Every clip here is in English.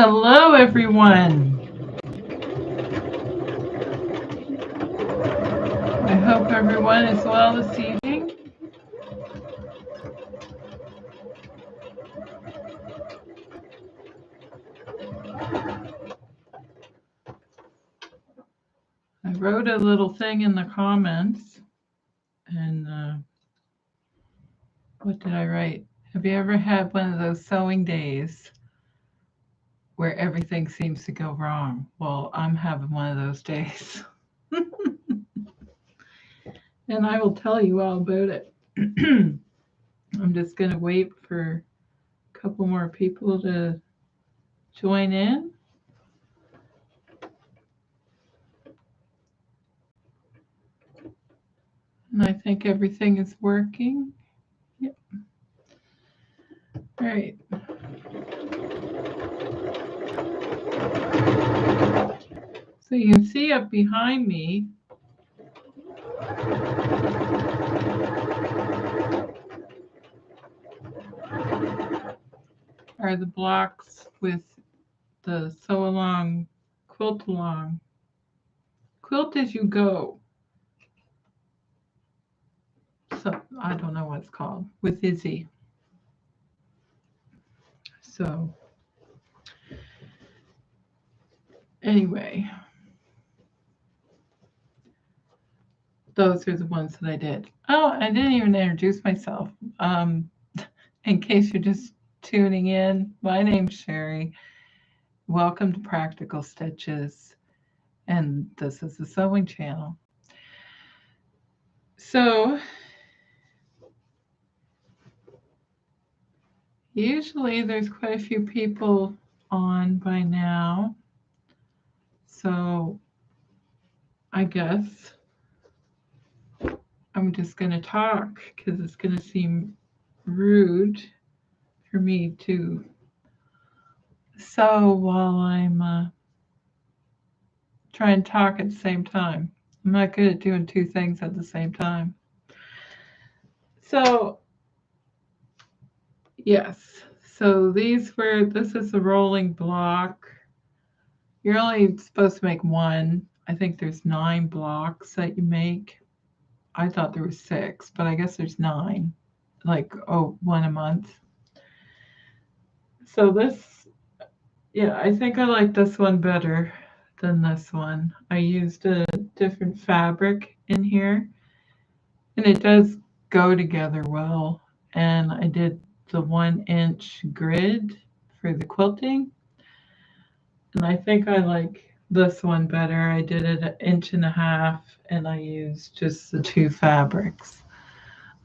Hello, everyone. I hope everyone is well this evening. I wrote a little thing in the comments, and what did I write? Have you ever had one of those sewing days where everything seems to go wrong? Well, I'm having one of those days. And I will tell you all about it. I'm just going to wait for a couple more people to join in. And I think everything is working. Yep. All right. So you can see up behind me are the blocks with the sew along, quilt along, quilt as you go. So I don't know what it's called, with Izzy. So anyway, those are the ones that I did. Oh, I didn't even introduce myself. In case you're just tuning in, my name's Sherry. Welcome to Practical Stitches, and this is the sewing channel. So usually there's quite a few people on by now. So I guess I'm just going to talk because it's going to seem rude for me to sew while I'm trying to talk at the same time. I'm not good at doing two things at the same time. So yes, so this is a rolling block. You're only supposed to make one. I think there's 9 blocks that you make. I thought there was 6, but I guess there's 9, like, one a month. So this, yeah, I think I like this one better than this one. I used a different fabric in here, and it does go together well. And I did the 1-inch grid for the quilting, and I think I like this one better. I did it 1.5 inches, and I used just the 2 fabrics.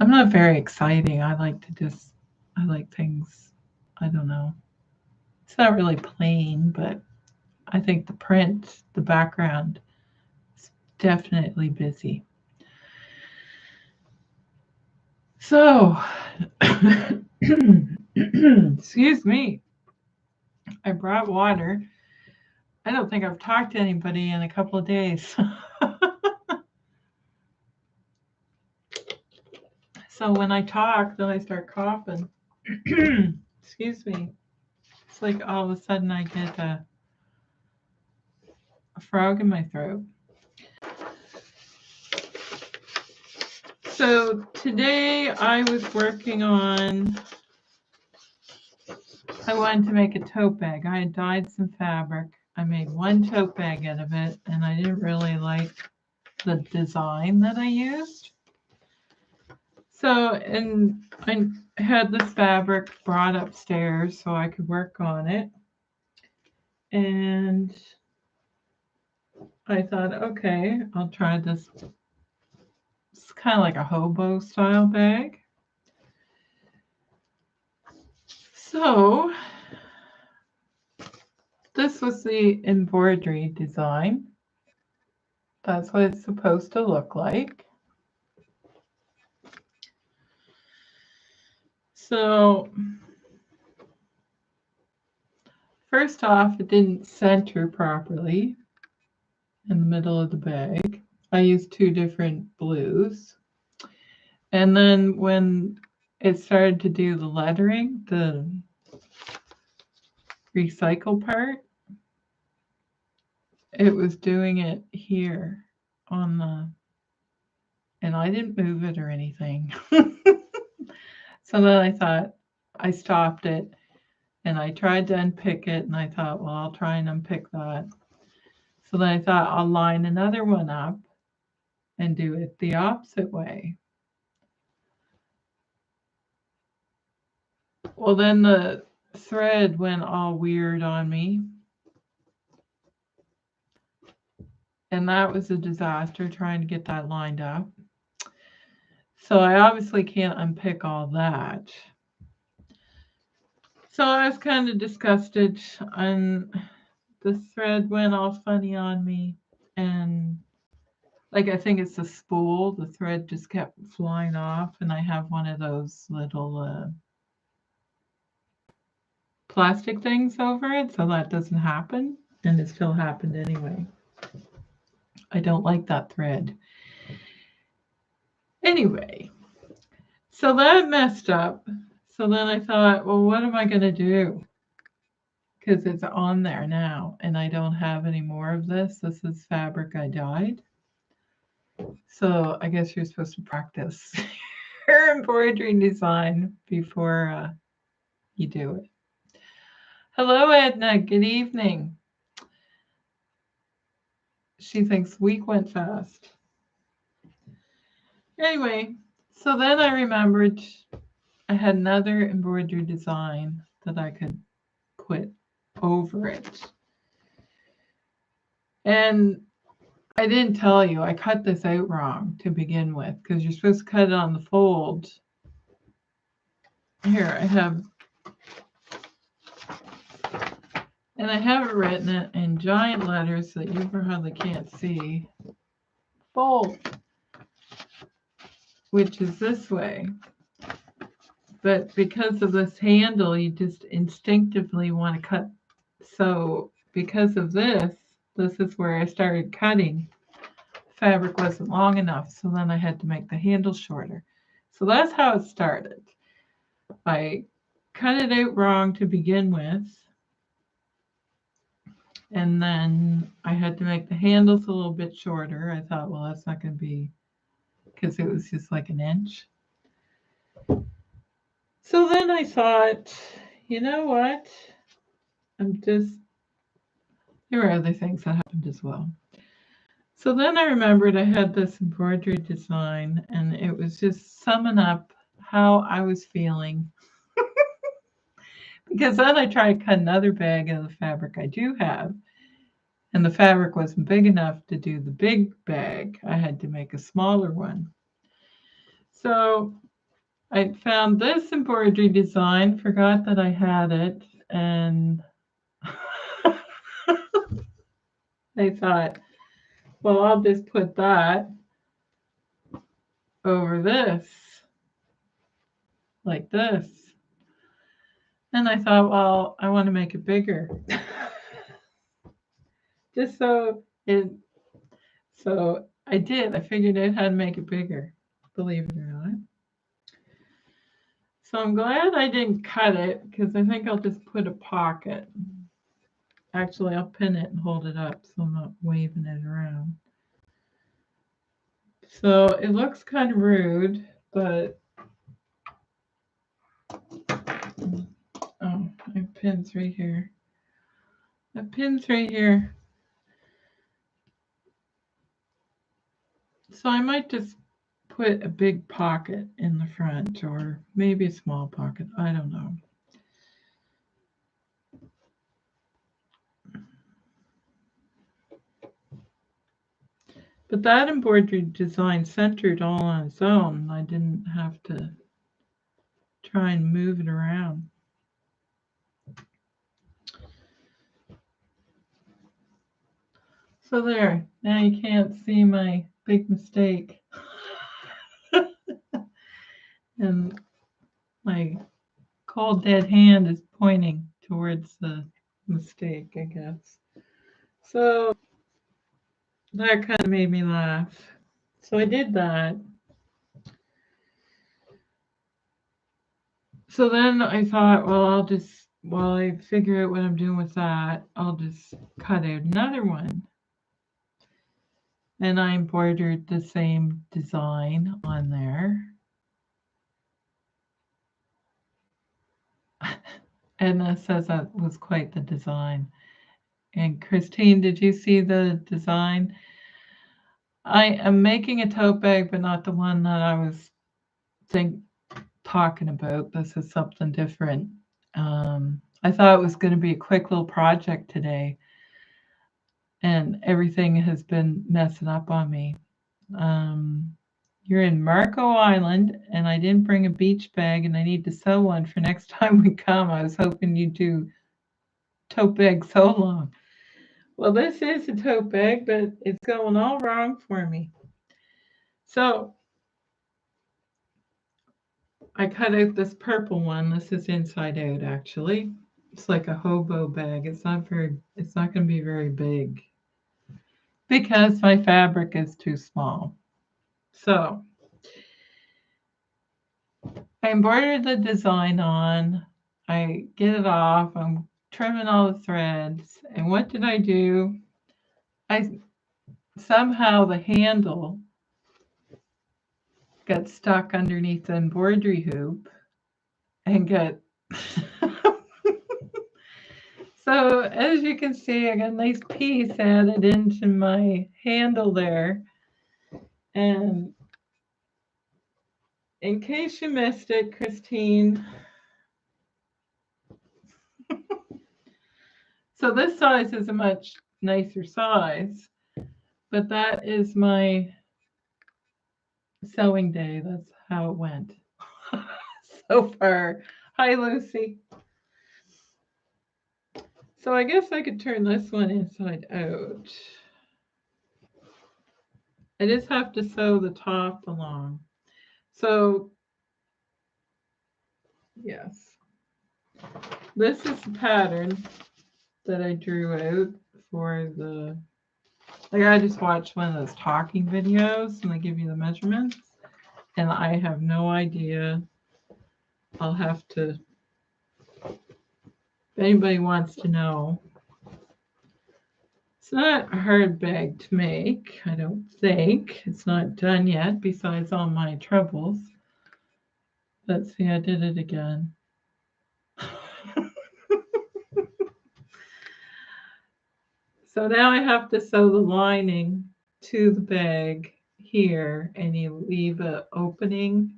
I'm not very exciting. I like things, I don't know. It's not really plain, but I think the print, the background, is definitely busy. So, excuse me. I brought water. I don't think I've talked to anybody in a couple of days. So when I talk, then I start coughing. Excuse me. It's like all of a sudden I get a frog in my throat. So today I was working on, I wanted to make a tote bag. I had dyed some fabric. I made one tote bag out of it, and I didn't really like the design that I used. So, and I had this fabric brought upstairs so I could work on it. And I thought, okay, I'll try this. It's kind of like a hobo style bag. So this was the embroidery design. That's what it's supposed to look like. So first off, it didn't center properly in the middle of the bag. I used 2 different blues. And then when it started to do the lettering, recycle part, it was doing it here on the, and I didn't move it or anything. So then I thought, I stopped it and I tried to unpick it, and I thought, well, I'll try and unpick that. So then I thought I'll line another one up and do it the opposite way. Well, then the thread went all weird on me. And that was a disaster trying to get that lined up. So I obviously can't unpick all that. So I was kind of disgusted, and the thread went all funny on me. And like, I think it's the spool, the thread just kept flying off, and I have one of those little plastic things over it, so that doesn't happen, and it still happened anyway. I don't like that thread. Anyway, so that messed up. So then I thought, well, what am I going to do? Because it's on there now, and I don't have any more of this. This is fabric I dyed. So I guess you're supposed to practice your embroidery design before you do it. Hello, Edna. Good evening. She thinks week went fast. Anyway, so then I remembered I had another embroidery design that I could put over it. And I didn't tell you, I cut this out wrong to begin with, because you're supposed to cut it on the fold. Here, I have, and I have it written it in giant letters that you probably can't see. Fold, which is this way. But because of this handle, you just instinctively want to cut. So because of this, this is where I started cutting. Fabric wasn't long enough, so then I had to make the handle shorter. So that's how it started. I cut it out wrong to begin with, and then I had to make the handles a little bit shorter. I thought, well, that's not going to be, because it was just like an inch. So then I thought, you know what? There were other things that happened as well. So then I remembered I had this embroidery design, and it was just summing up how I was feeling. Because then I tried to cut another bag of the fabric I do have, and the fabric wasn't big enough to do the big bag. I had to make a smaller one. So I found this embroidery design, forgot that I had it, and I thought, well, I'll just put that over this, like this. And I thought, well, I want to make it bigger. Just so I did. I figured out how to make it bigger, believe it or not. So I'm glad I didn't cut it, because I think I'll just put a pocket. Actually, I'll pin it and hold it up so I'm not waving it around. So it looks kind of rude, but oh, I have pins right here. I have pins right here. So I might just put a big pocket in the front, or maybe a small pocket. I don't know. But that embroidery design centered all on its own. I didn't have to try and move it around. So there, now you can't see my big mistake. And my cold dead hand is pointing towards the mistake, I guess. So that kind of made me laugh. So I did that. So then I thought, well, I'll just while I figure out what I'm doing with that, I'll just cut out another one. And I embroidered the same design on there. Edna says that was quite the design. And Christine, did you see the design? I am making a tote bag, but not the one that I was talking about. This is something different. I thought it was going to be a quick little project today, and everything has been messing up on me. You're in Marco Island, and I didn't bring a beach bag, and I need to sew one for next time we come. I was hoping you'd do tote bag so long. Well, this is a tote bag, but it's going all wrong for me. So I cut out this purple one. This is inside out, actually. It's like a hobo bag. It's not going to be very big because my fabric is too small. So I embroidered the design on. I get it off. I'm trimming all the threads. And what did I do? Somehow the handle got stuck underneath the embroidery hoop and got so as you can see, I got a nice piece added into my handle there. And in case you missed it, Christine, so this size is a much nicer size, but that is my sewing day. That's how it went so far. Hi, Lucy. So I guess I could turn this one inside out. I just have to sew the top along. So, yes, this is the pattern that I drew out for the, like I just watched one of those talking videos and they give you the measurements and I have no idea. I'll have to, if anybody wants to know. It's not a hard bag to make, I don't think. It's not done yet, besides all my troubles. Let's see, I did it again. So now I have to sew the lining to the bag here, and you leave an opening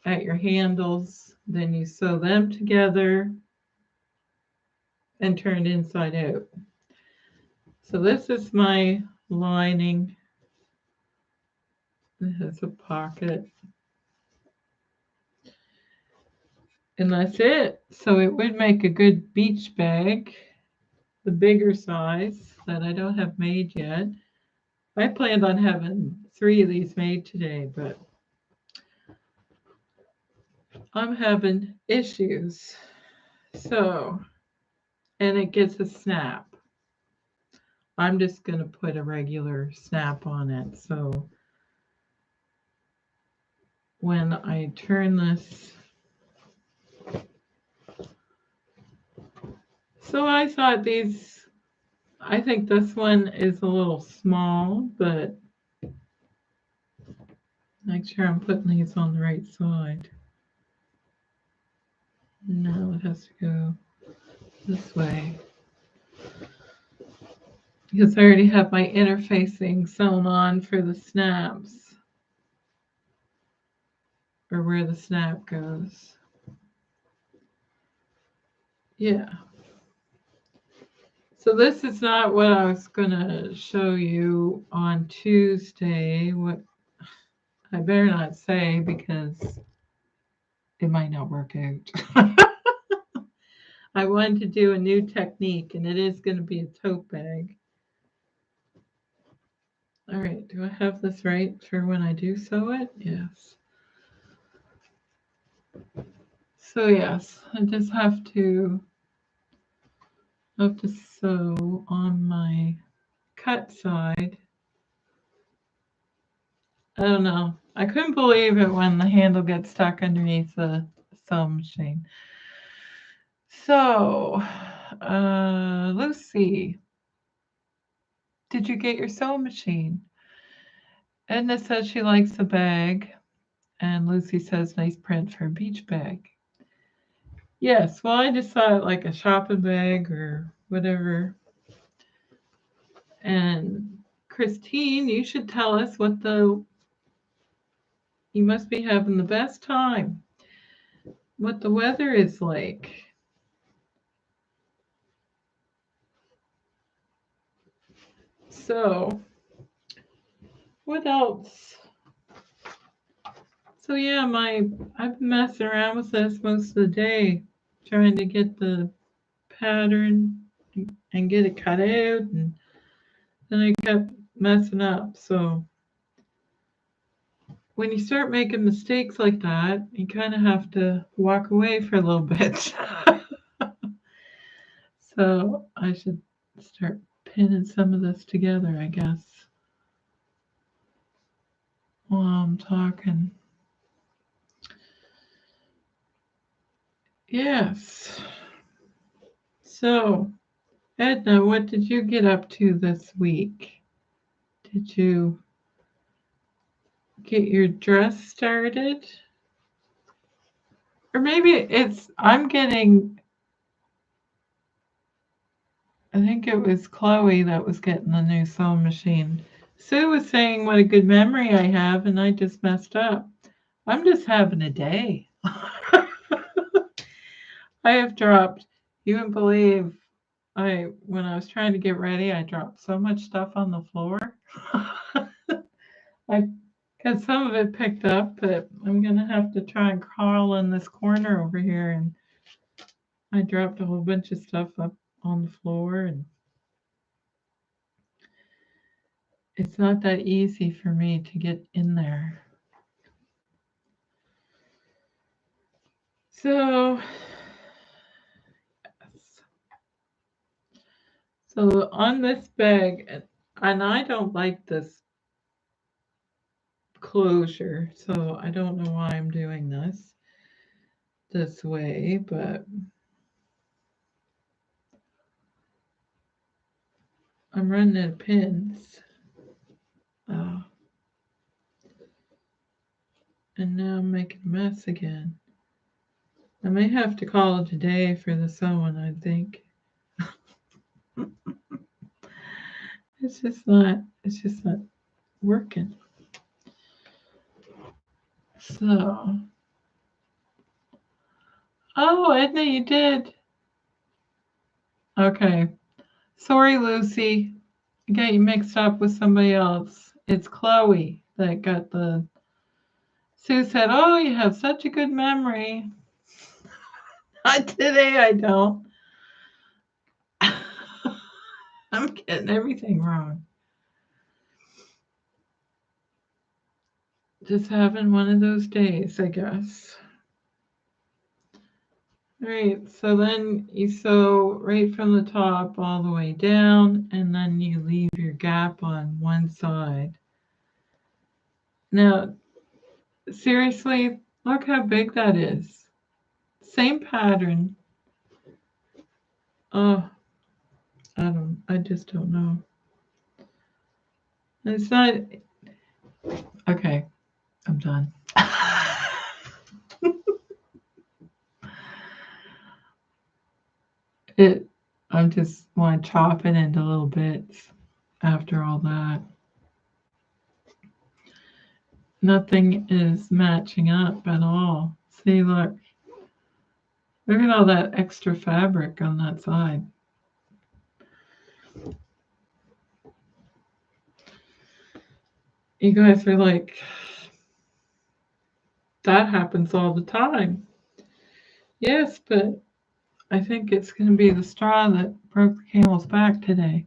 at your handles, then you sew them together and turn inside out. So this is my lining. It has a pocket. And that's it. So it would make a good beach bag, the bigger size that I don't have made yet. I planned on having 3 of these made today, but I'm having issues. So, and it gets a snap. I'm just going to put a regular snap on it. So when I turn this, so I thought these, I think this one is a little small, but make sure I'm putting these on the right side. No, it has to go this way. Because I already have my interfacing sewn on for the snaps, or where the snap goes. Yeah. So this is not what I was going to show you on Tuesday. What I better not say because it might not work out. I wanted to do a new technique, and it is going to be a tote bag. All right, do I have this right for when I do sew it? Yes. So yes, I just have to sew on my cut side. I don't know. I couldn't believe it when the handle gets stuck underneath the sewing machine. So, Lucy, did you get your sewing machine? Edna says she likes the bag, and Lucy says nice print for a beach bag. Yes, well, I just thought like a shopping bag or whatever. And Christine, you should tell us you must be having the best time, what the weather is like. So, what else? So yeah, I've been messing around with this most of the day, trying to get the pattern and get it cut out, and then I kept messing up. So when you start making mistakes like that, you kind of have to walk away for a little bit. So I should start pinning some of this together, I guess, while I'm talking. Yes. So, Edna, what did you get up to this week? Did you get your dress started? Or maybe I think it was Chloe that was getting the new sewing machine. Sue was saying what a good memory I have, and I just messed up. I'm just having a day. I have dropped, you wouldn't believe, when I was trying to get ready, I dropped so much stuff on the floor. I got some of it picked up, but I'm going to have to try and crawl in this corner over here, and I dropped a whole bunch of stuff up on the floor, and it's not that easy for me to get in there. So, so on this bag, and I don't like this closure, so I don't know why I'm doing this way, but I'm running out of pins. And now I'm making a mess again. I may have to call it a day for the sewing, I think. It's just not working. So, oh, Edna, you did. Okay. Sorry, Lucy. I got you mixed up with somebody else. It's Chloe that got the. Sue said, oh, you have such a good memory. Not today, I don't. I'm getting everything wrong. Just having one of those days, I guess. All right, so then you sew right from the top all the way down, and then you leave your gap on one side. Now, seriously, look how big that is. Same pattern. Oh, I just don't know. It's not, okay, I'm done. I just want to chop it into little bits after all that. Nothing is matching up at all. See, look. Look at all that extra fabric on that side. You guys are like, that happens all the time. Yes, but I think it's going to be the straw that broke the camel's back today.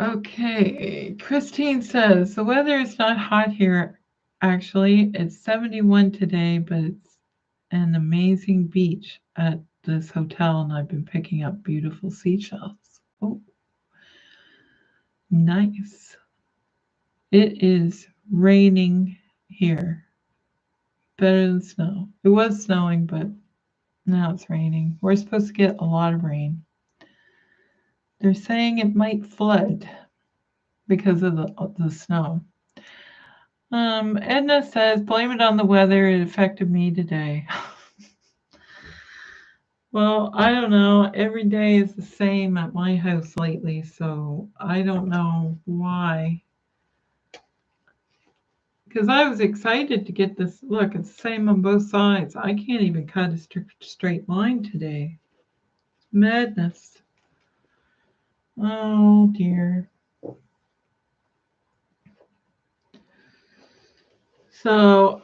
Okay, Christine says, the weather is not hot here, actually. It's 71 today, but it's an amazing beach at this hotel, and I've been picking up beautiful seashells. Oh, nice. It is raining here. Better than snow. It was snowing, but now it's raining. We're supposed to get a lot of rain. They're saying it might flood because of the snow. Edna says, blame it on the weather. It affected me today. Well, I don't know. Every day is the same at my house lately, so I don't know why. Because I was excited to get this. Look, it's the same on both sides. I can't even cut a straight line today. Madness. Oh, dear. So,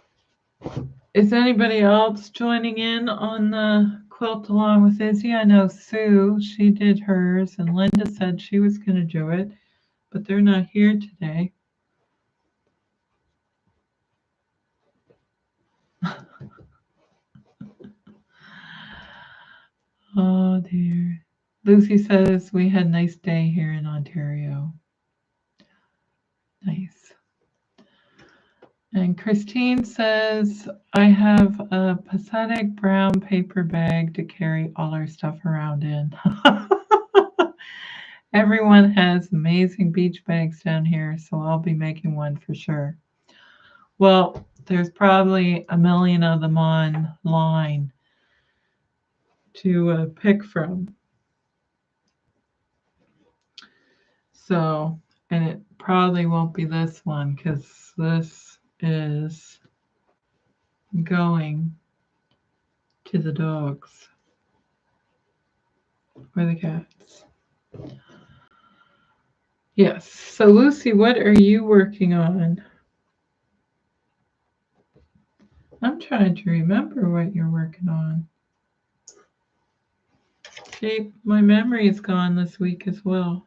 is anybody else joining in on the quilt along with Izzy? I know Sue, she did hers, and Linda said she was going to do it, but they're not here today. Oh, dear. Lucy says we had a nice day here in Ontario. Nice. And Christine says, I have a pathetic brown paper bag to carry all our stuff around in. Everyone has amazing beach bags down here, so I'll be making one for sure. Well, there's probably a million of them online to pick from. So, and it probably won't be this one because this is going to the dogs or the cats. Yes. So, Lucy, what are you working on? I'm trying to remember what you're working on. Okay, my memory is gone this week as well.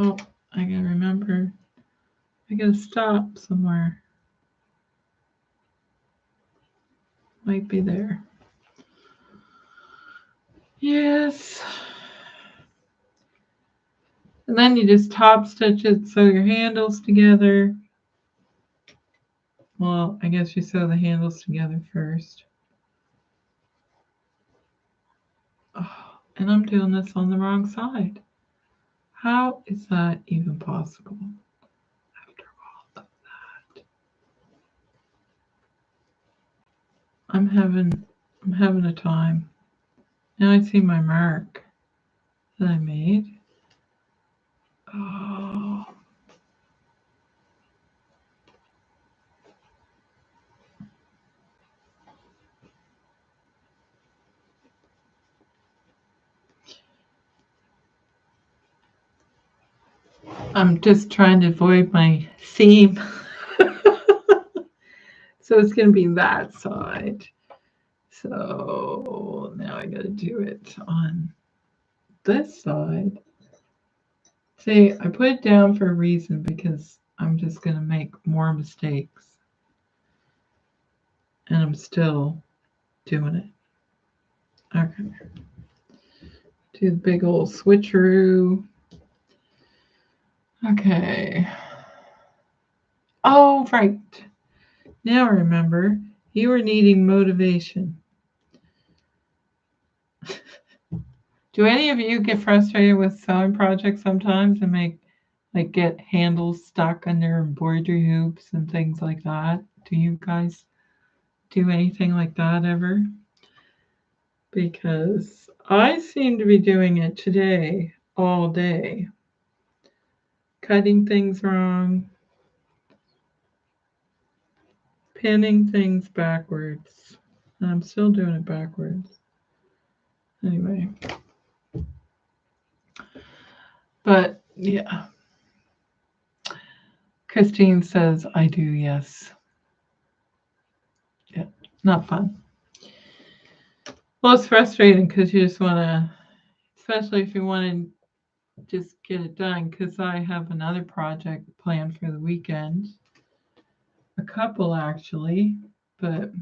Oh, I gotta remember. I gotta stop somewhere. Might be there. Yes. And then you just top stitch it so your handles together. Well, I guess you sew the handles together first. Oh, and I'm doing this on the wrong side. How is that even possible? After all of that, I'm having a time. Now I see my mark that I made. Oh. I'm just trying to avoid my seam. So it's going to be that side. So now I got to do it on this side. See, I put it down for a reason because I'm just going to make more mistakes. And I'm still doing it. Okay. Do the big old switcheroo. Okay. Oh, right. Now I remember. You were needing motivation. Do any of you get frustrated with sewing projects sometimes and get handles stuck under embroidery hoops and things like that? Do you guys do anything like that ever? Because I seem to be doing it today all day. Cutting things wrong, pinning things backwards. And I'm still doing it backwards. Anyway. But yeah. Christine says, I do, yes. Yeah, not fun. Well, it's frustrating because you just want to, especially if you want to just get it done, because I have another project planned for the weekend. A couple, actually, but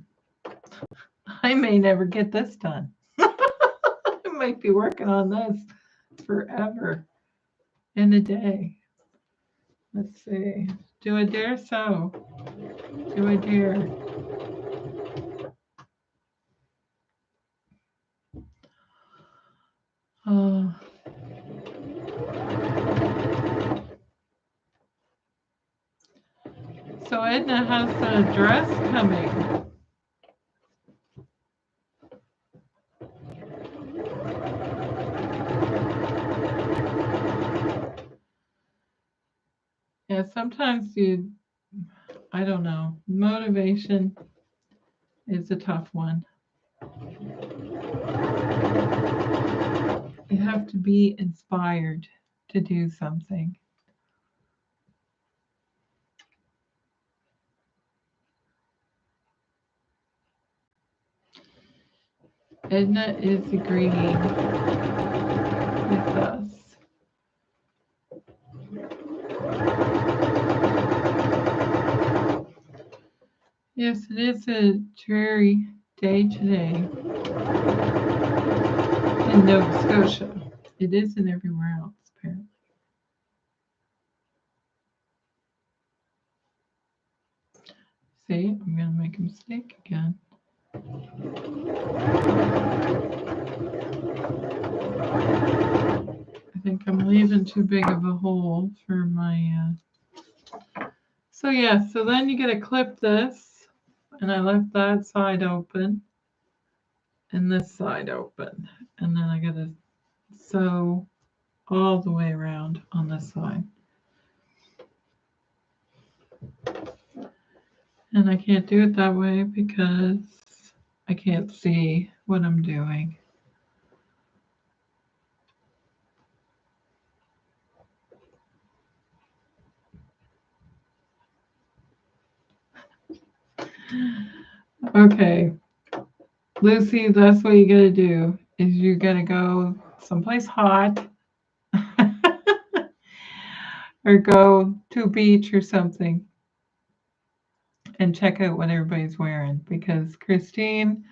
I may never get this done. I might be working on this forever. in a day. Let's see. Do a dare sew. Do a dare. Oh. So Edna has a dress coming. Yeah, sometimes I don't know, motivation is a tough one. You have to be inspired to do something. Edna is agreeing with us. Yes, it is a dreary day today in Nova Scotia. It isn't everywhere else, apparently. See, I'm going to make a mistake again. I think I'm leaving too big of a hole for my... So yeah, so then you got to clip this, and I left that side open and this side open, and then I got to sew all the way around on this side. And I can't do it that way because I can't see what I'm doing. Okay, Lucy, that's what you gotta do, is you gotta go someplace hot or go to a beach or something and check out what everybody's wearing, because Christine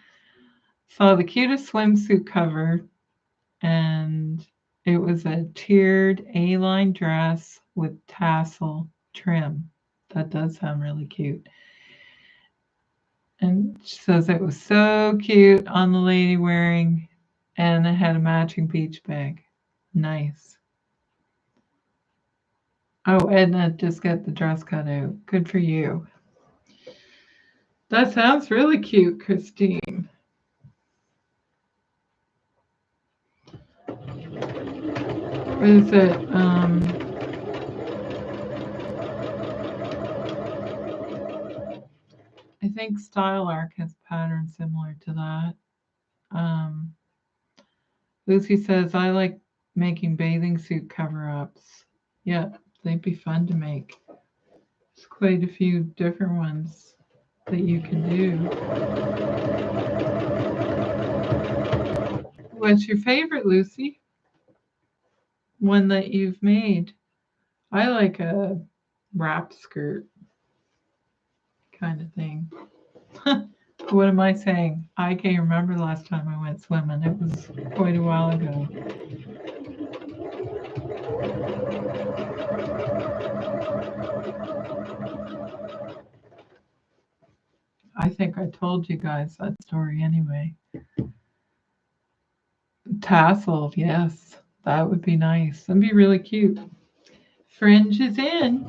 saw the cutest swimsuit cover, and it was a tiered A-line dress with tassel trim. That does sound really cute. And she says it was so cute on the lady wearing, and it had a matching beach bag. Nice. Oh, Edna just got the dress cut out. Good for you. That sounds really cute, Christine. What is it? I think Style Arc has patterns similar to that. Lucy says, I like making bathing suit cover-ups. Yeah, they'd be fun to make. There's quite a few different ones that you can do. What's your favorite, Lucy? One that you've made? I like a wrap skirt kind of thing. What am I saying? I can't remember the last time I went swimming. It was quite a while ago. I think I told you guys that story anyway. Tassel, yes, that would be nice. That'd be really cute. Fringe is in.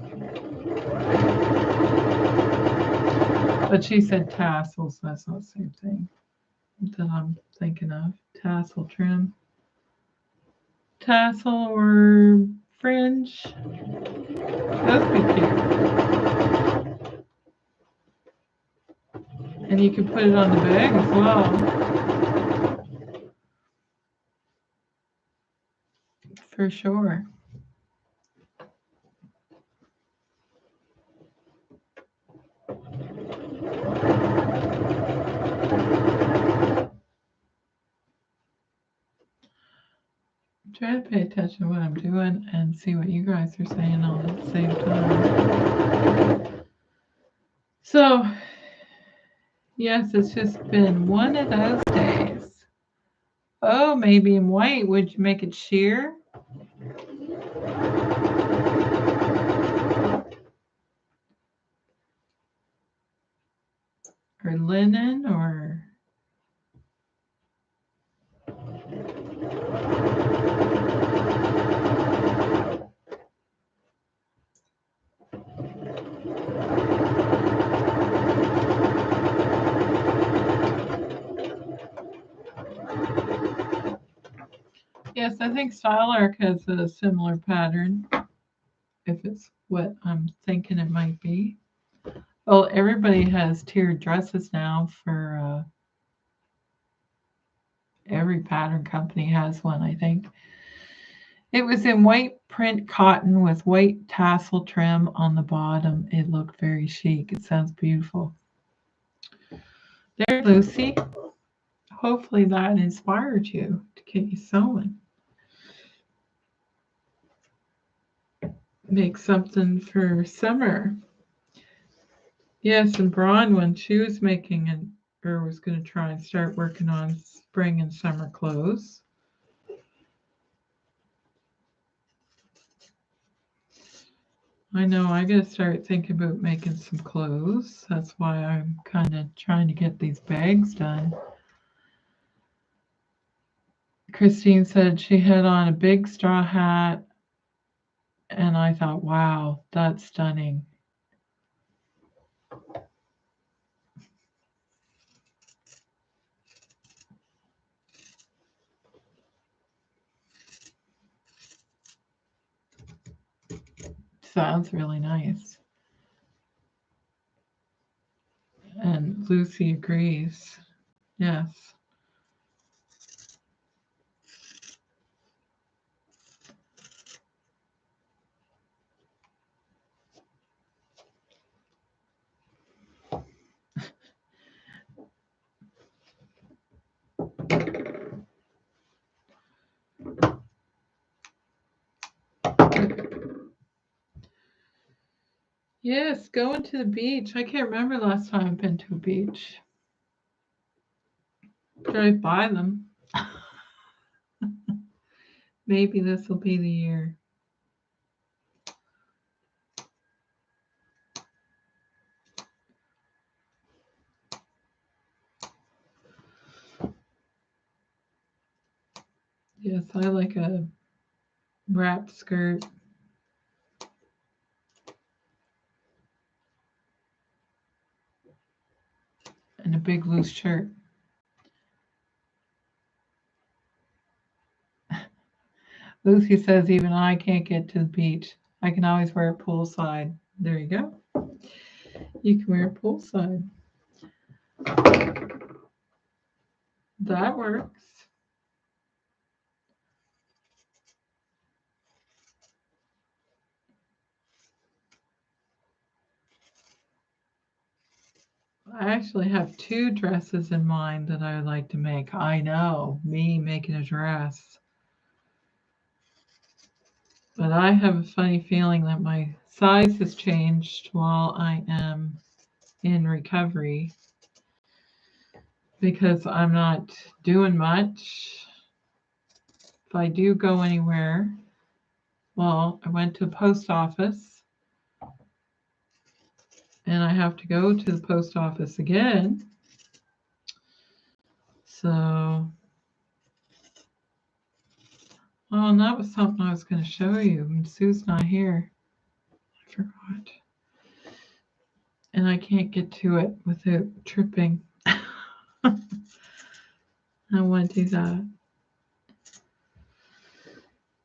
But she said tassels, so that's not the same thing that I'm thinking of. Tassel trim. Tassel or fringe. That would be cute. And you can put it on the bag as well. For sure. Try to pay attention to what I'm doing and see what you guys are saying all at the same time. So, yes, it's just been one of those days. Oh, maybe in white. Would you make it sheer? or linen or yes, I think Style Arc has a similar pattern, if it's what I'm thinking it might be. Well, everybody has tiered dresses now for every pattern company has one, I think. It was in white print cotton with white tassel trim on the bottom. It looked very chic. It sounds beautiful. There, Lucy. Hopefully that inspired you to get you sewing. Make something for summer. Yes, and Bronwyn, she was making or was going to try and start working on spring and summer clothes. I know I got to start thinking about making some clothes. That's why I'm kind of trying to get these bags done. Christine said she had on a big straw hat, and I thought, wow, that's stunning. Sounds really nice. And Lucy agrees. Yes. Yes, going to the beach. I can't remember the last time I've been to a beach. Drive by them. Maybe this will be the year. Yes, I like a wrap skirt. And a big loose shirt. Lucy says even I can't get to the beach. I can always wear it poolside. There you go. You can wear it poolside. That works. I actually have 2 dresses in mind that I would like to make. I know, me making a dress. But I have a funny feeling that my size has changed while I am in recovery because I'm not doing much. If I do go anywhere, well, I went to the post office and I have to go to the post office again. So, oh, and that was something I was going to show you. And Sue's not here. I forgot. And I can't get to it without tripping. I want to do that.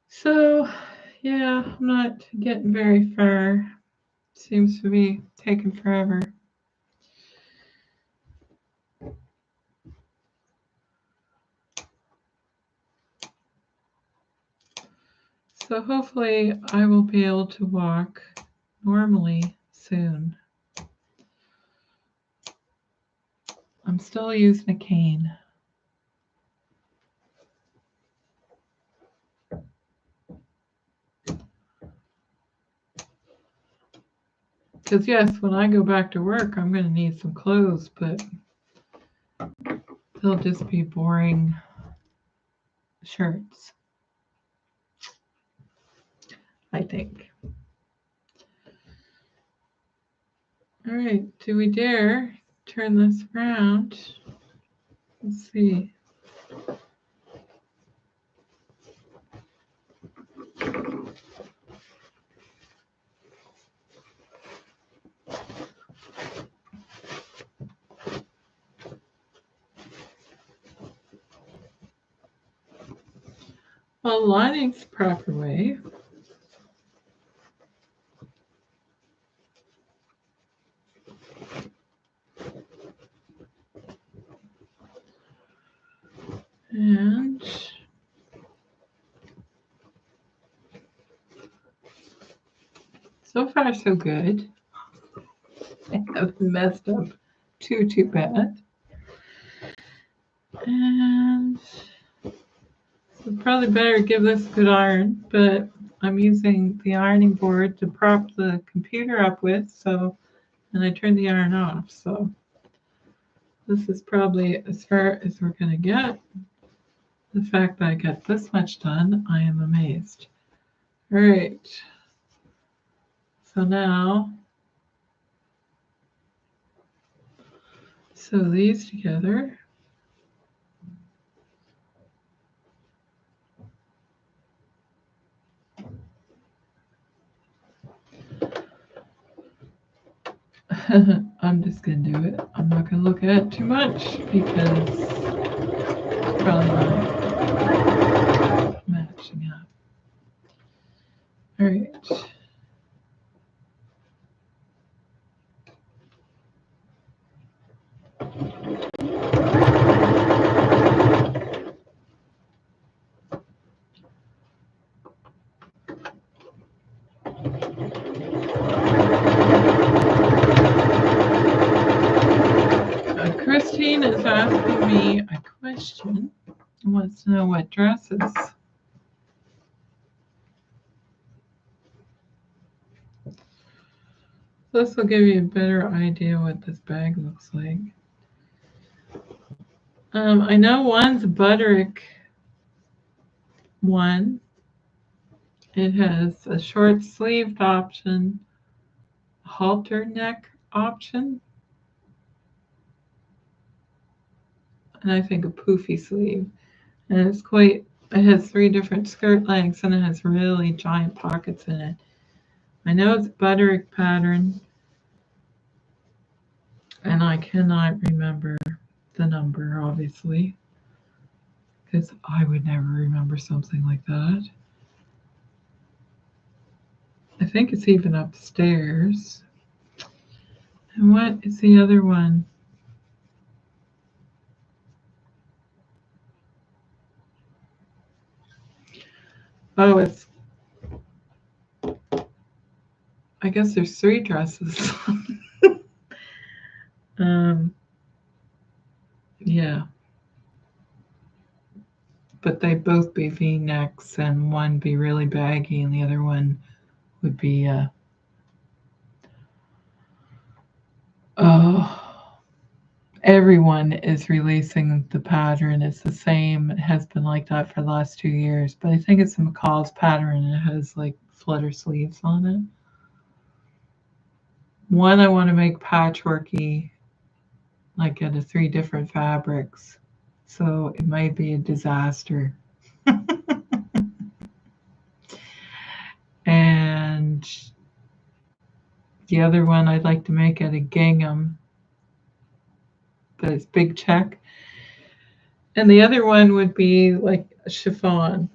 So, yeah, I'm not getting very far. Seems to be taking forever. So hopefully I will be able to walk normally soon. I'm still using a cane. Because yes, when I go back to work, I'm going to need some clothes, but they'll just be boring shirts, I think. All right, do we dare turn this around. Let's see. Well, lining's the proper way. And so far so good. I haven't messed up too bad. And so probably better give this a good iron, but I'm using the ironing board to prop the computer up with, so, and I turned the iron off, so this is probably as far as we're gonna get. The fact that I got this much done, I am amazed. All right, so now, sew these together. I'm just going to do it. I'm not going to look at it too much because it's probably not matching up. All right. Christine is asking me a question. She wants to know what dresses. This will give you a better idea what this bag looks like. I know one's a Butterick one. It has a short sleeved option, halter neck option, and I think a poofy sleeve. And it's quite, it has 3 different skirt lengths and it has really giant pockets in it. I know it's Butterick pattern, and I cannot remember the number, obviously, because I would never remember something like that. I think it's even upstairs. And what is the other one? Oh, it's, I guess there's 3 dresses. Yeah. But they'd both be V-necks, and one be really baggy and the other one would be everyone is releasing the pattern. It's the same. It has been like that for the last 2 years, but I think it's the McCall's pattern and it has like flutter sleeves on it. One I want to make patchworky, like out of 3 different fabrics. So it might be a disaster. And the other one I'd like to make out of gingham, but it's big check. And the other one would be like a chiffon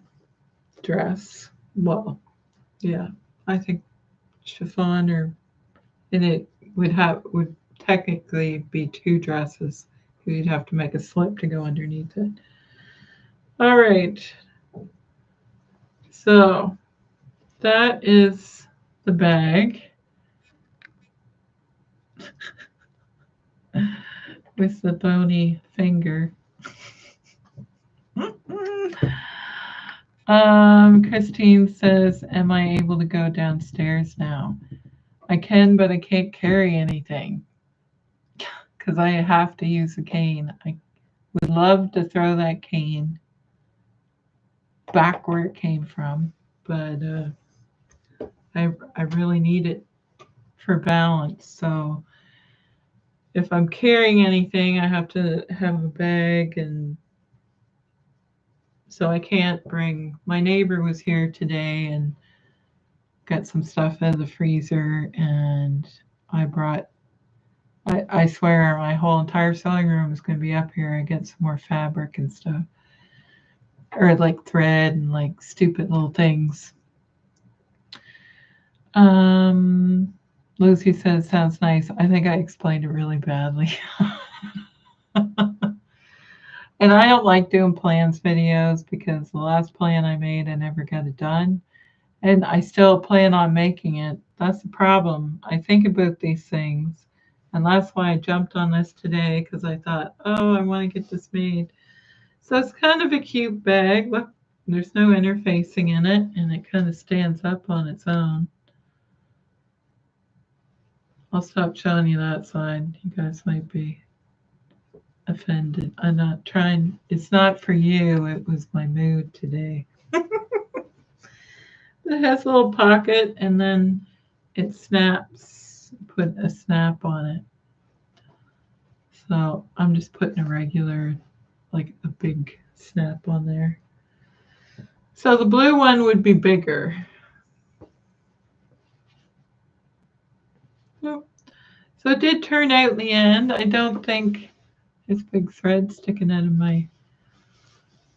dress. Well, yeah, I think chiffon, or, and it would technically be 2 dresses. You'd have to make a slip to go underneath it. All right. So that is the bag with the bony finger. Christine says, am I able to go downstairs now? I can, but I can't carry anything because I have to use a cane. I would love to throw that cane back where it came from, but I really need it for balance. So if I'm carrying anything, I have to have a bag, and so I can't bring. My neighbor was here today and got some stuff out of the freezer, and I brought. I swear my whole entire sewing room is going to be up here. I get some more fabric and stuff, or like thread and like stupid little things. Lucy says, sounds nice. I think I explained it really badly. And I don't like doing plans videos because the last plan I made, I never got it done. And I still plan on making it. That's the problem. I think about these things. And that's why I jumped on this today, because I thought, oh, I want to get this made. So it's kind of a cute bag. Look, there's no interfacing in it, and it kind of stands up on its own. I'll stop showing you that side. You guys might be offended. I'm not trying. It's not for you. It was my mood today. It has a little pocket, and then it snaps. Put a snap on it. So I'm just putting a regular, like a big snap on there. So the blue one would be bigger. So it did turn out in the end. I don't think this big thread sticking out of my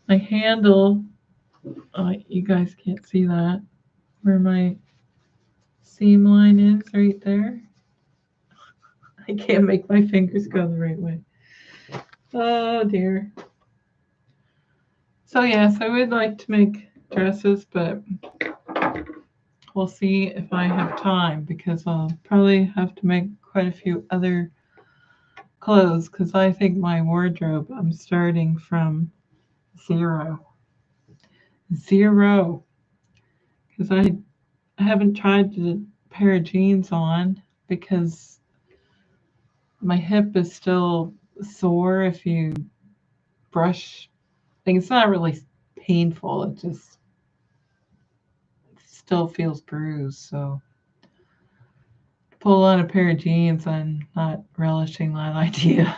handle. You guys can't see that. Where my seam line is right there. I can't make my fingers go the right way. Oh dear. So yes, I would like to make dresses, but we'll see if I have time, because I'll probably have to make quite a few other clothes, because I think my wardrobe, I'm starting from zero. Because I haven't tried the pair of jeans on, because my hip is still sore if you brush. It's not really painful. It just still feels bruised. So to pull on a pair of jeans, I'm not relishing that idea.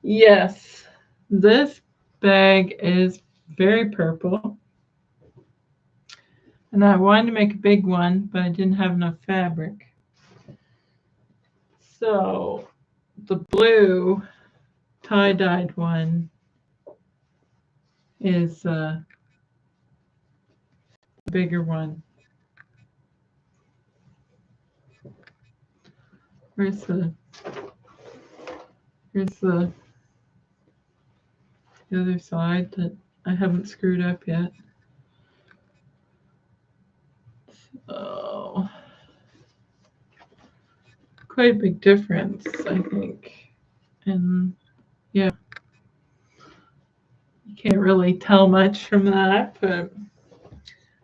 Yes, this bag is very purple. And I wanted to make a big one, but I didn't have enough fabric. So the blue tie-dyed one is the bigger one. Here's the other side that I haven't screwed up yet. So quite a big difference, I think. And yeah, you can't really tell much from that, but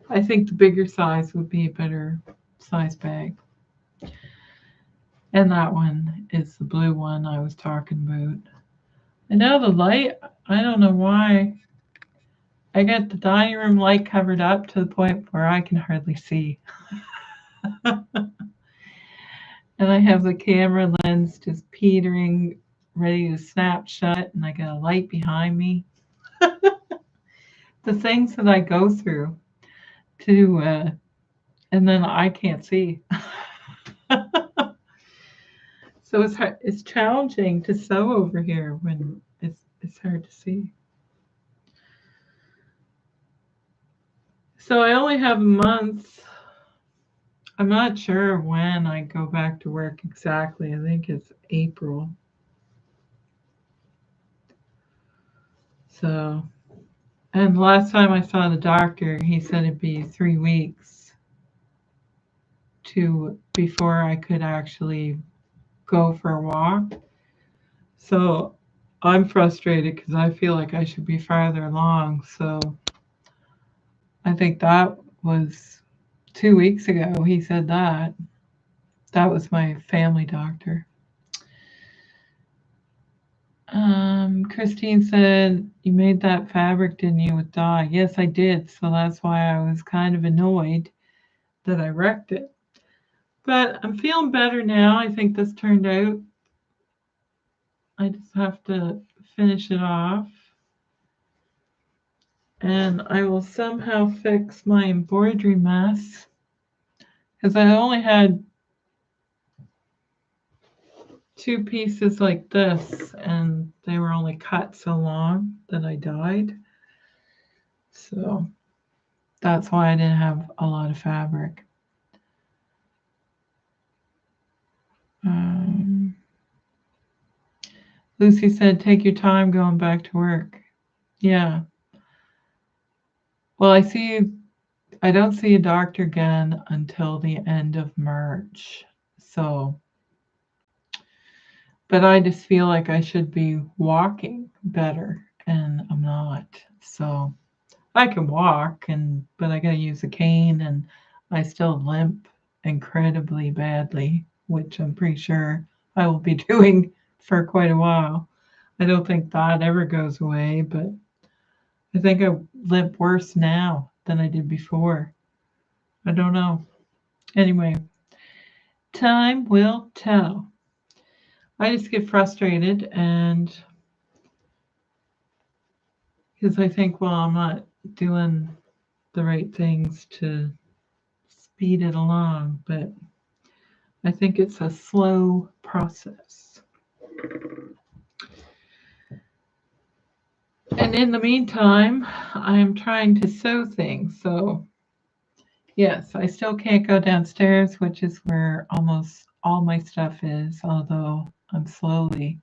I think the bigger size would be a better size bag. And that one is the blue one I was talking about. And now the light, I don't know why. I got the dining room light covered up to the point where I can hardly see. And I have the camera lens just petering, ready to snap shut, and I got a light behind me. The things that I go through to, and then I can't see. So it's challenging to sew over here when it's hard to see. So I only have a month. I'm not sure when I go back to work exactly. I think it's April. So, and last time I saw the doctor, he said it'd be 3 weeks before I could actually go for a walk. So I'm frustrated because I feel like I should be farther along. So I think that was 2 weeks ago. He said that. That was my family doctor. Christine said, you made that fabric, didn't you, with dye? Yes, I did. So that's why I was kind of annoyed that I wrecked it. But I'm feeling better now. I think this turned out. I just have to finish it off. And I will somehow fix my embroidery mess. Because I only had 2 pieces like this, and they were only cut so long that I dyed. So that's why I didn't have a lot of fabric. Lucy said, take your time going back to work. Yeah. Well, I don't see a doctor again until the end of March. So, but I just feel like I should be walking better, and I'm not. So I can walk, but I got to use a cane, and I still limp incredibly badly, which I'm pretty sure I will be doing for quite a while. I don't think that ever goes away, but I think I limp worse now than I did before. I don't know. Anyway, time will tell. I just get frustrated, and because I think, well, I'm not doing the right things to speed it along, but I think it's a slow process. And in the meantime, I'm trying to sew things. So, yes, I still can't go downstairs, which is where almost all my stuff is, although I'm slowly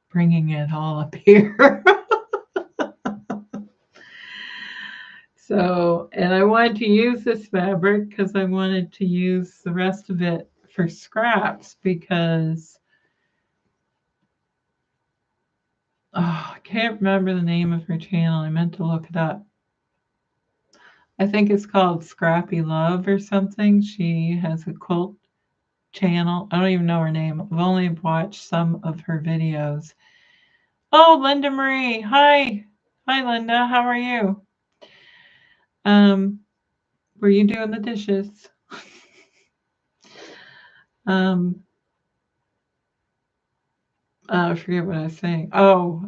bringing it all up here. So, and I wanted to use this fabric because I wanted to use the rest of it for scraps because I can't remember the name of her channel. I meant to look it up. I think it's called Scrappy Love or something. She has a quilt channel. I don't even know her name. I've only watched some of her videos. Oh, Linda Marie. Hi. Hi, Linda. How are you? Were you doing the dishes? I forget what I was saying. Oh,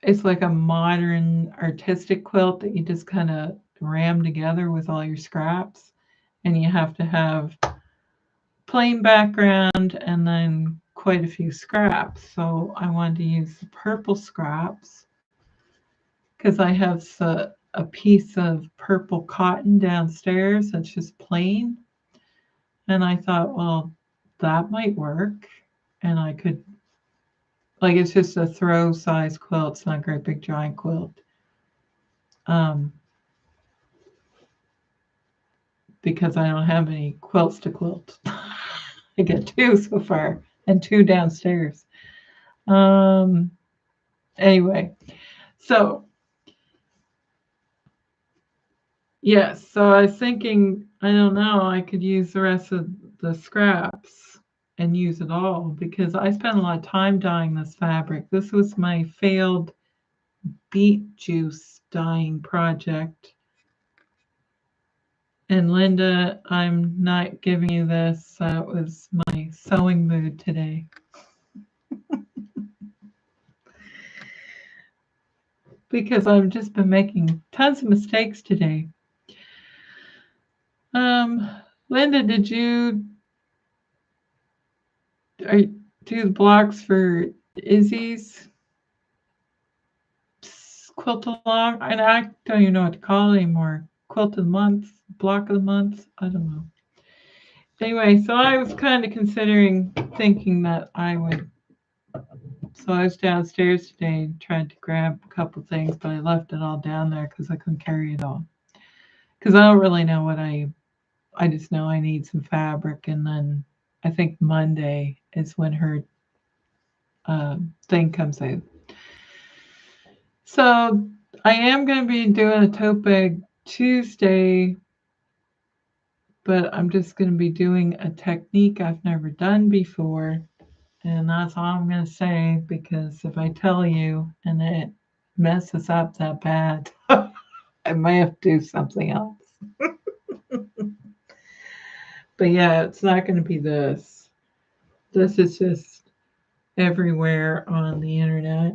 it's like a modern artistic quilt that you just kind of ram together with all your scraps, and you have to have plain background and then quite a few scraps. So I wanted to use the purple scraps because I have a piece of purple cotton downstairs that's just plain. And I thought, well, that might work. And I could, like, it's just a throw size quilt. It's not a great big giant quilt. Because I don't have any quilts to quilt. I get 2 so far and 2 downstairs. Anyway, so yes, so I was thinking, I don't know, I could use the rest of the scraps and use it all because I spent a lot of time dyeing this fabric. This was my failed beet juice dyeing project. And Linda, I'm not giving you this. That was my sewing mood today. Because I've just been making tons of mistakes today. Linda, did you do the blocks for Izzy's quilt along? And I don't even know what to call it anymore. Quilt of the month, block of the month. I don't know. Anyway, so I was kind of considering thinking that I would. So I was downstairs today and tried to grab a couple things, but I left it all down there because I couldn't carry it all. Because I don't really know what I just know I need some fabric, and then I think Monday is when her thing comes out. So I am going to be doing a tote bag Tuesday, but I'm just going to be doing a technique I've never done before. And that's all I'm going to say, because if I tell you and it messes up that bad, I might have to do something else. But yeah, it's not going to be this. This is just everywhere on the internet.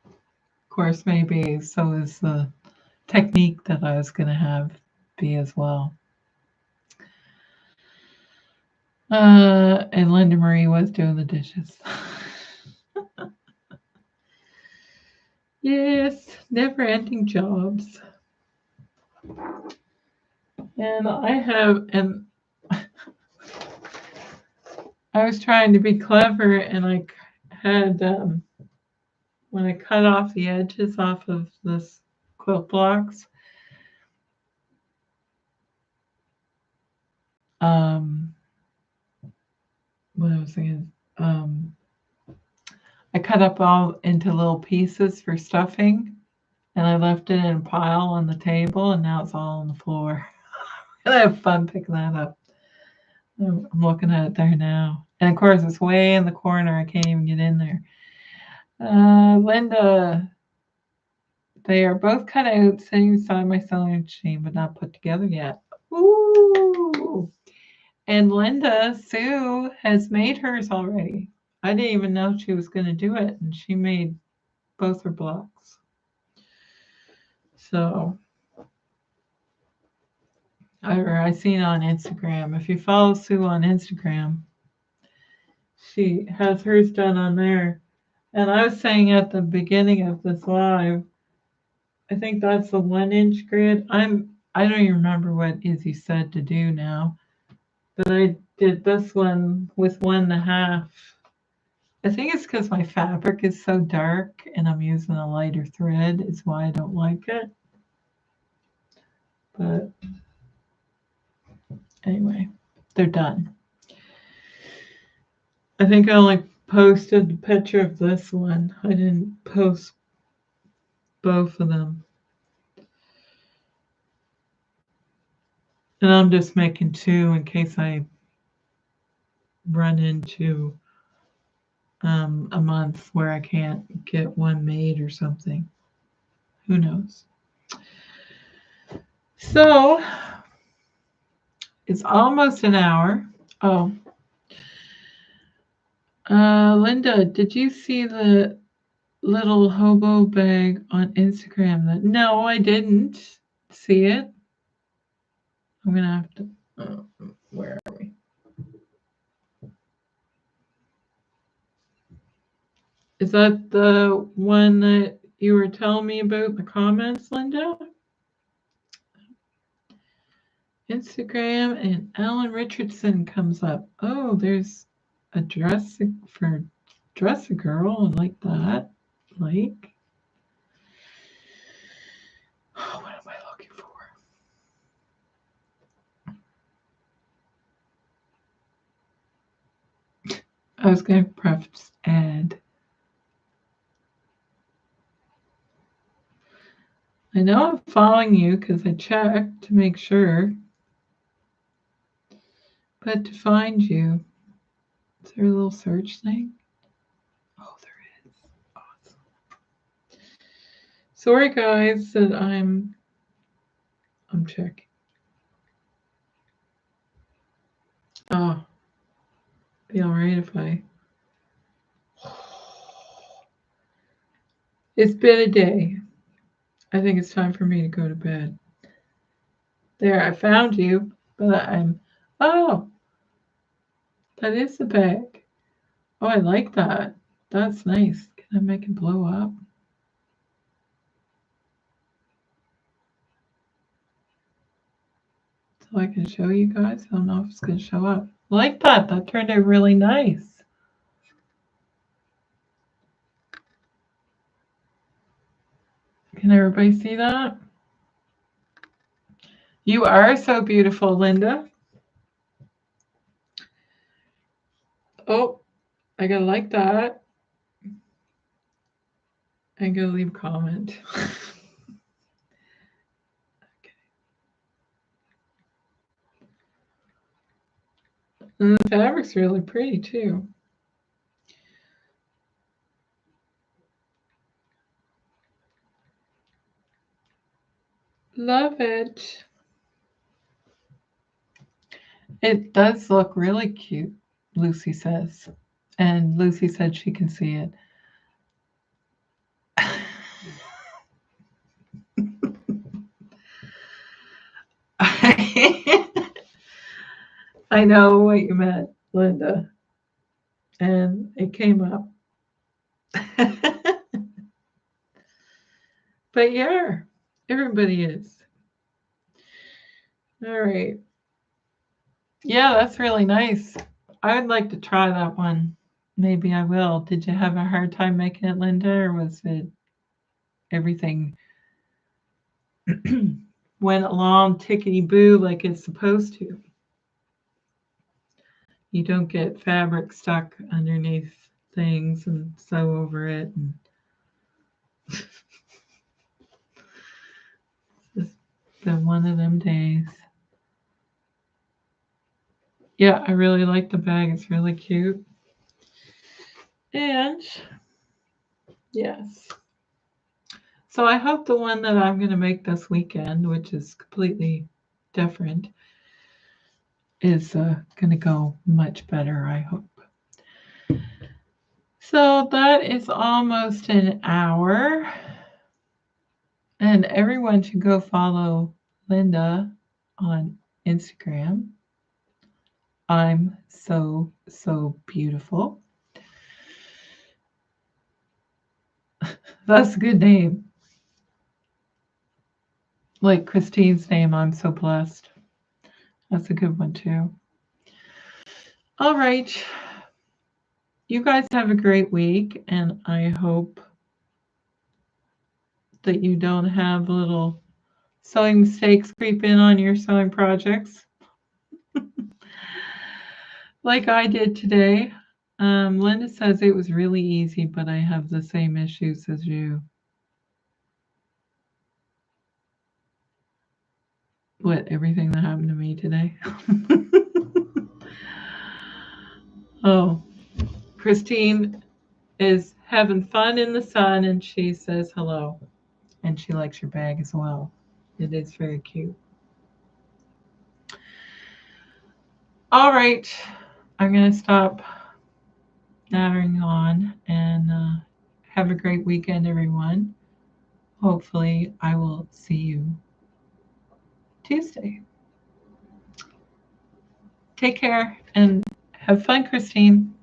Of course, maybe so is the technique that I was going to have be as well. And Linda Marie was doing the dishes. Yes, never ending jobs. And I was trying to be clever, and I had, when I cut off the edges off of this quilt blocks, what I was thinking, I cut up all into little pieces for stuffing, and I left it in a pile on the table, and now it's all on the floor. And I have fun picking that up. I'm looking at it there now. And of course, it's way in the corner. I can't even get in there. Linda, they are both cut out sitting beside my sewing machine, but not put together yet. Ooh! And Linda, Sue, has made hers already. I didn't even know she was going to do it, and she made both her blocks. So, I seen on Instagram. If you follow Sue on Instagram, she has hers done on there. And I was saying at the beginning of this live, I think that's the 1-inch grid. I don't even remember what Izzy said to do now, but I did this one with 1.5. I think it's because my fabric is so dark and I'm using a lighter thread is why I don't like it. But anyway, they're done. I think I only posted the picture of this one. I didn't post both of them. And I'm just making 2 in case I run into a month where I can't get one made or something. Who knows? So it's almost an hour. Oh, Linda, did you see the little hobo bag on Instagram? No, I didn't see it. I'm gonna have to. Where are we? Is that the one that you were telling me about in the comments, Linda? Instagram and Alan Richardson comes up. Oh, there's a dress for dress a girl. I like that. Like, oh, what am I looking for? I was going to preface ad. I know I'm following you because I checked to make sure. But to find you, is there a little search thing? Oh, there is. Awesome. Sorry, guys, that I'm checking. Oh, be all right if I. It's been a day. I think it's time for me to go to bed. There, I found you, but oh, that is the bag. Oh, I like that. That's nice. Can I make it blow up? So I can show you guys. I don't know if it's going to show up. I like that. That turned out really nice. Can everybody see that? You are so beautiful, Linda. Oh, I gotta like that. I'm gonna leave a comment. Okay. And the fabric's really pretty too. Love it. It does look really cute, Lucy says. And Lucy said she can see it. I know what you meant, Linda. And it came up. But yeah, everybody is. All right. Yeah, that's really nice. I would like to try that one. Maybe I will. Did you have a hard time making it, Linda, or was it everything went along tickety boo like it's supposed to? You don't get fabric stuck underneath things and sew over it. And it's been one of them days. Yeah, I really like the bag. It's really cute. And yes. So I hope the one that I'm going to make this weekend, which is completely different, is going to go much better, I hope. So that is almost an hour. And everyone should go follow Linda on Instagram. I'm so beautiful. That's a good name. Like Christine's name, I'm so blessed. That's a good one too. All right. You guys have a great week, and I hope that you don't have little sewing mistakes creep in on your sewing projects like I did today. Linda says it was really easy, but I have the same issues as you. What, everything that happened to me today? Oh, Christine is having fun in the sun, and she says hello. And she likes your bag as well. It is very cute. All right. I'm going to stop nattering on and have a great weekend, everyone. Hopefully, I will see you Tuesday. Take care and have fun, Christine.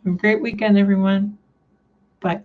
Have a great weekend, everyone. Bye.